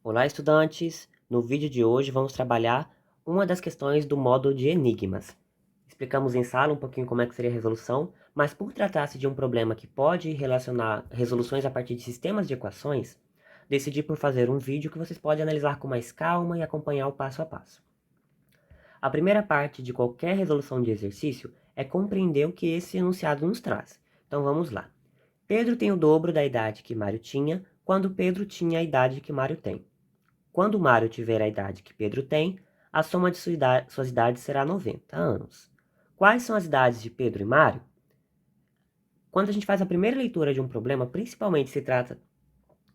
Olá, estudantes! No vídeo de hoje vamos trabalhar uma das questões do módulo de enigmas. Explicamos em sala um pouquinho como é que seria a resolução, mas por tratar-se de um problema que pode relacionar resoluções a partir de sistemas de equações, decidi por fazer um vídeo que vocês podem analisar com mais calma e acompanhar o passo a passo. A primeira parte de qualquer resolução de exercício é compreender o que esse enunciado nos traz. Então vamos lá. Pedro tem o dobro da idade que Mário tinha quando Pedro tinha a idade que Mário tem. Quando Mário tiver a idade que Pedro tem, a soma de suas idades será 90 anos. Quais são as idades de Pedro e Mário? Quando a gente faz a primeira leitura de um problema, principalmente se trata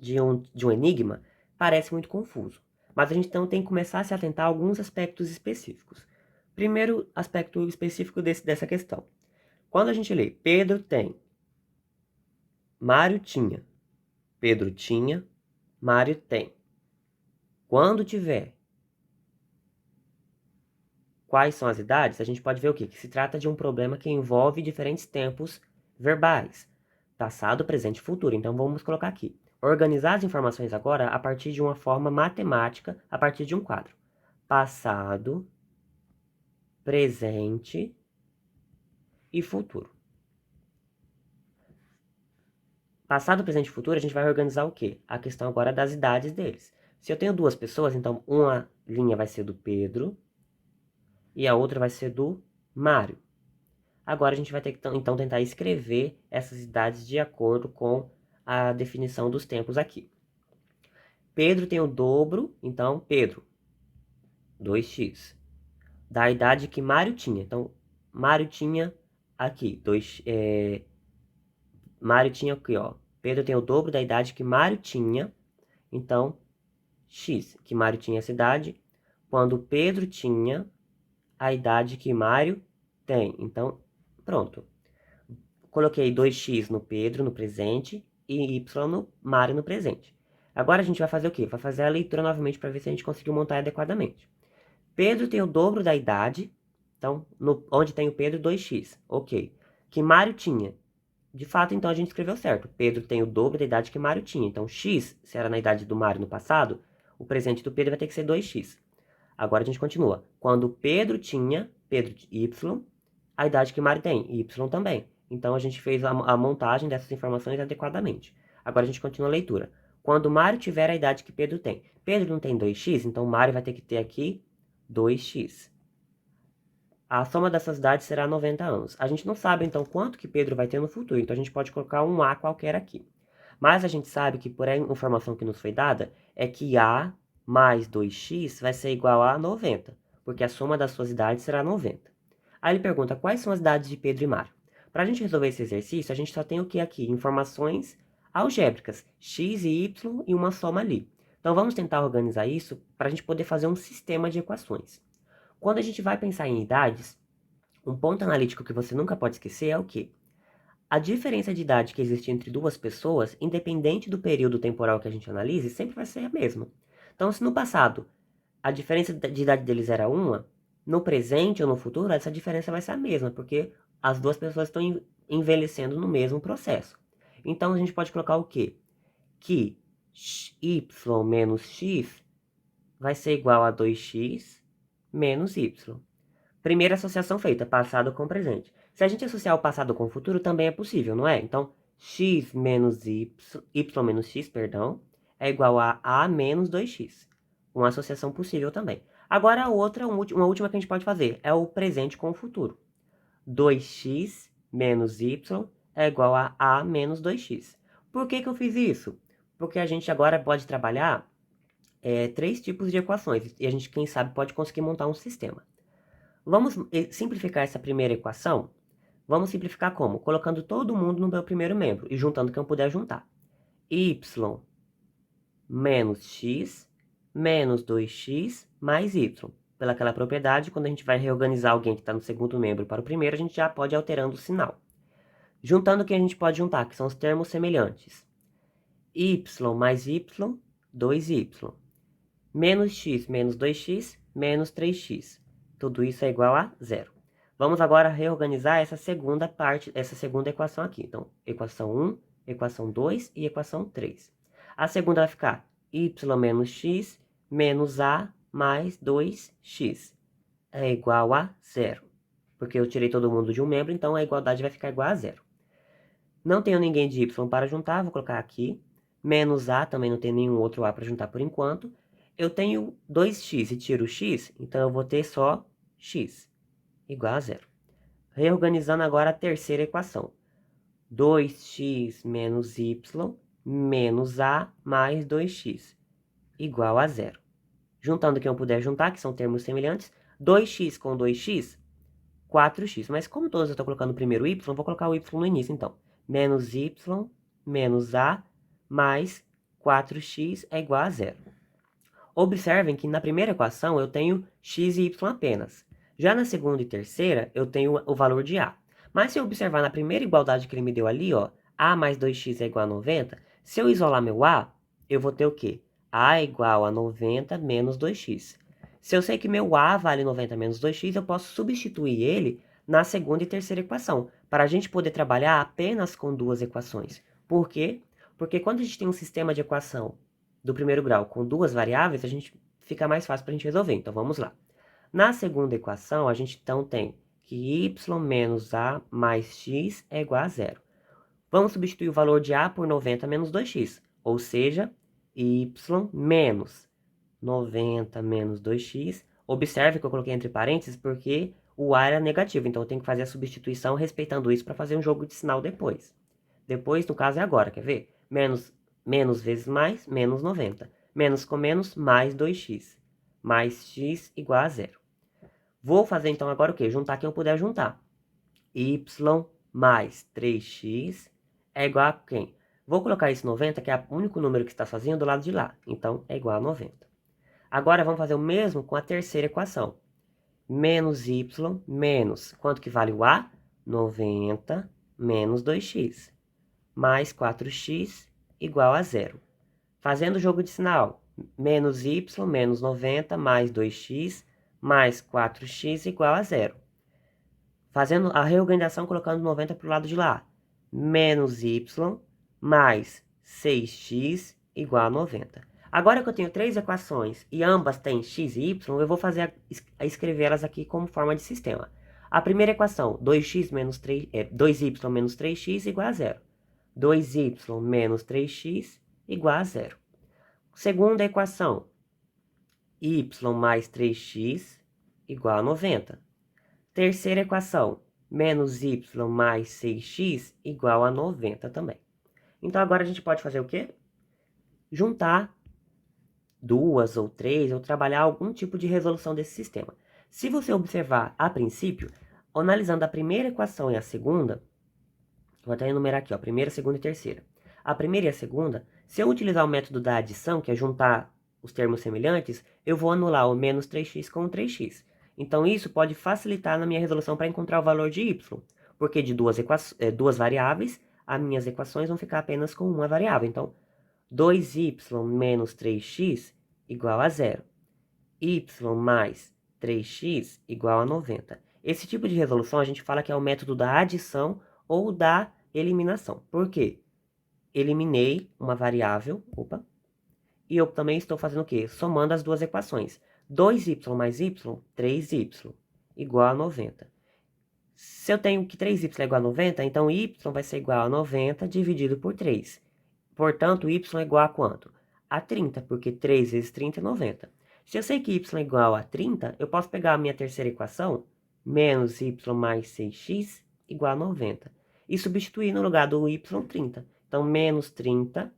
de um enigma, parece muito confuso. Mas a gente então tem que começar a se atentar a alguns aspectos específicos. Primeiro aspecto específico dessa questão. Quando a gente lê Pedro tem, Mário tinha, Pedro tinha, Mário tem. Quando tiver, quais são as idades? A gente pode ver o quê? Que se trata de um problema que envolve diferentes tempos verbais. Passado, presente e futuro. Então vamos colocar aqui. Organizar as informações agora a partir de uma forma matemática, a partir de um quadro. Passado, presente e futuro. Passado, presente e futuro, a gente vai organizar o quê? A questão agora das idades deles. Se eu tenho duas pessoas, então uma linha vai ser do Pedro e a outra vai ser do Mário. Agora a gente vai ter que então tentar escrever essas idades de acordo com a definição dos tempos aqui. Pedro tem o dobro, então Pedro, 2x. Da idade que Mário tinha. Então, Mário tinha aqui, Mário tinha aqui, ó. Pedro tem o dobro da idade que Mário tinha, então, x, que Mário tinha essa idade, quando Pedro tinha a idade que Mário tem. Então, pronto. Coloquei 2x no Pedro, no presente, e y no Mário, no presente. Agora a gente vai fazer o quê? Vai fazer a leitura novamente para ver se a gente conseguiu montar adequadamente. Pedro tem o dobro da idade, então, onde tem o Pedro, 2x. Ok. Que Mário tinha. De fato, então, a gente escreveu certo. Pedro tem o dobro da idade que Mário tinha. Então, x, se era na idade do Mário no passado, o presente do Pedro vai ter que ser 2x. Agora a gente continua. Quando Pedro tinha, Pedro y, a idade que Mário tem, y também. Então a gente fez a montagem dessas informações adequadamente. Agora a gente continua a leitura. Quando Mário tiver a idade que Pedro tem. Pedro não tem 2x, então Mário vai ter que ter aqui 2x. A soma dessas idades será 90 anos. A gente não sabe, então, quanto que Pedro vai ter no futuro, então a gente pode colocar um A qualquer aqui. Mas a gente sabe que, por a informação que nos foi dada, é que A mais 2x vai ser igual a 90, porque a soma das suas idades será 90. Aí ele pergunta quais são as idades de Pedro e Mário. Para a gente resolver esse exercício, a gente só tem o que aqui? Informações algébricas, x e y e uma soma ali. Então vamos tentar organizar isso para a gente poder fazer um sistema de equações. Quando a gente vai pensar em idades, um ponto analítico que você nunca pode esquecer é o quê? A diferença de idade que existe entre duas pessoas, independente do período temporal que a gente analise, sempre vai ser a mesma. Então, se no passado a diferença de idade deles era uma, no presente ou no futuro, essa diferença vai ser a mesma, porque as duas pessoas estão envelhecendo no mesmo processo. Então, a gente pode colocar o quê? Que y menos x vai ser igual a 2x menos y. Primeira associação feita, passado com presente. Se a gente associar o passado com o futuro, também é possível, não é? Então, x menos y menos x, perdão, é igual a menos 2x. Uma associação possível também. Agora, uma última que a gente pode fazer, é o presente com o futuro. 2x menos y é igual a menos 2x. Por que eu fiz isso? Porque a gente agora pode trabalhar três tipos de equações, e a gente, quem sabe, pode conseguir montar um sistema. Vamos simplificar essa primeira equação? Vamos simplificar como? Colocando todo mundo no meu primeiro membro e juntando quem eu puder juntar. Y menos x menos 2x mais y. Pelaquela propriedade, quando a gente vai reorganizar alguém que está no segundo membro para o primeiro, a gente já pode ir alterando o sinal. Juntando o que a gente pode juntar, que são os termos semelhantes. Y mais y, 2y. Menos x menos 2x menos 3x. Tudo isso é igual a zero. Vamos agora reorganizar essa segunda equação aqui. Então, equação 1, equação 2 e equação 3. A segunda vai ficar y menos x menos a mais 2x é igual a zero. Porque eu tirei todo mundo de um membro, então a igualdade vai ficar igual a zero. Não tenho ninguém de y para juntar, vou colocar aqui. Menos a, também não tem nenhum outro a para juntar por enquanto. Eu tenho 2x e tiro x, então eu vou ter só x igual a zero. Reorganizando agora a terceira equação. 2x menos y menos a mais 2x igual a zero. Juntando o que eu puder juntar, que são termos semelhantes, 2x com 2x, 4x. Mas como todos eu estou colocando primeiro y, vou colocar o y no início, então. Menos y menos a mais 4x é igual a zero. Observem que na primeira equação eu tenho x e y apenas. Já na segunda e terceira, eu tenho o valor de a. Mas se eu observar na primeira igualdade que ele me deu ali, ó, a mais 2x é igual a 90, se eu isolar meu a, eu vou ter o quê? A é igual a 90 menos 2x. Se eu sei que meu a vale 90 menos 2x, eu posso substituir ele na segunda e terceira equação, para a gente poder trabalhar apenas com duas equações. Por quê? Porque quando a gente tem um sistema de equação do primeiro grau com duas variáveis, a gente fica mais fácil para a gente resolver. Então, vamos lá. Na segunda equação, a gente então tem que y menos a mais x é igual a zero. Vamos substituir o valor de a por 90 menos 2x, ou seja, y menos 90 menos 2x. Observe que eu coloquei entre parênteses porque o a era negativo, então eu tenho que fazer a substituição respeitando isso para fazer um jogo de sinal depois. Depois, no caso, é agora, quer ver? Menos vezes mais, menos 90. Menos com menos, mais 2x. Mais x igual a zero. Vou fazer então agora o quê? Juntar quem eu puder juntar. Y mais 3x é igual a quem? Vou colocar esse 90, que é o único número que está sozinho, do lado de lá. Então, é igual a 90. Agora, vamos fazer o mesmo com a terceira equação. Menos y menos, quanto que vale o a? 90 menos 2x. Mais 4x igual a zero. Fazendo o jogo de sinal, menos y menos 90 mais 2x mais 4x igual a zero. Fazendo a reorganização, colocando 90 para o lado de lá. Menos y mais 6x igual a 90. Agora que eu tenho três equações e ambas têm x e y, eu vou fazer escrever elas aqui como forma de sistema. A primeira equação, 2y menos 3x igual a zero. 2y menos 3x igual a zero. Segunda equação, y mais 3x igual a 90. Terceira equação, menos y mais 6x igual a 90 também. Então, agora a gente pode fazer o quê? Juntar duas ou três, ou trabalhar algum tipo de resolução desse sistema. Se você observar a princípio, analisando a primeira equação e a segunda, vou até enumerar aqui, ó, primeira, segunda e terceira. A primeira e a segunda, se eu utilizar o método da adição, que é juntar os termos semelhantes, eu vou anular o menos 3x com o 3x. Então, isso pode facilitar na minha resolução para encontrar o valor de y, porque de duas variáveis, as minhas equações vão ficar apenas com uma variável. Então, 2y menos 3x igual a zero. Y mais 3x igual a 90. Esse tipo de resolução a gente fala que é o método da adição ou da eliminação. Por quê? Eliminei uma variável, e eu também estou fazendo o quê? Somando as duas equações. 2y mais y, 3y, igual a 90. Se eu tenho que 3y é igual a 90, então y vai ser igual a 90 dividido por 3. Portanto, y é igual a quanto? A 30, porque 3 vezes 30 é 90. Se eu sei que y é igual a 30, eu posso pegar a minha terceira equação, menos y mais 6x igual a 90, e substituir no lugar do y 30. Então, menos 30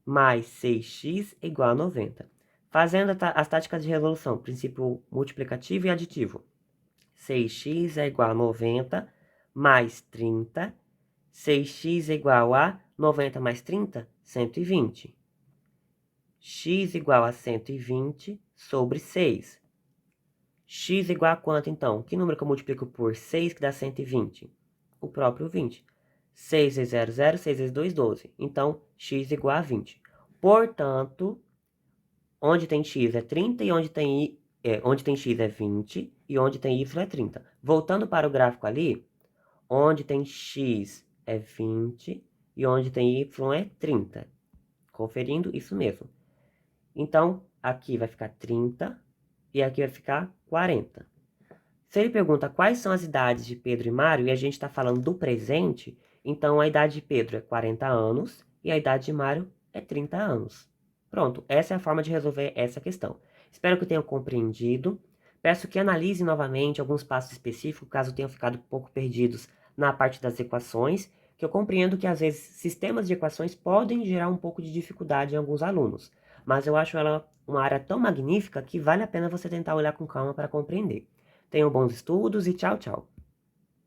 mais 6x igual a 90. Fazendo as táticas de resolução, princípio multiplicativo e aditivo. 6x é igual a 90 mais 30. 6x é igual a 90 mais 30, 120. X igual a 120 sobre 6. X igual a quanto, então? Que número que eu multiplico por 6 que dá 120? O próprio 20. 6 vezes 0, 0. 6 vezes 2, 12. Então, x igual a 20. Portanto, onde tem x é 30 e onde tem x é 20 e onde tem y é 30. Voltando para o gráfico ali, onde tem x é 20 e onde tem y é 30. Conferindo, isso mesmo. Então, aqui vai ficar 30 e aqui vai ficar 40. Se ele pergunta quais são as idades de Pedro e Mário, e a gente está falando do presente, então a idade de Pedro é 40 anos e a idade de Mário é 30 anos. Pronto, essa é a forma de resolver essa questão. Espero que tenham compreendido. Peço que analise novamente alguns passos específicos, caso tenham ficado um pouco perdidos na parte das equações, que eu compreendo que às vezes sistemas de equações podem gerar um pouco de dificuldade em alguns alunos, mas eu acho ela uma área tão magnífica que vale a pena você tentar olhar com calma para compreender. Tenham bons estudos e tchau, tchau.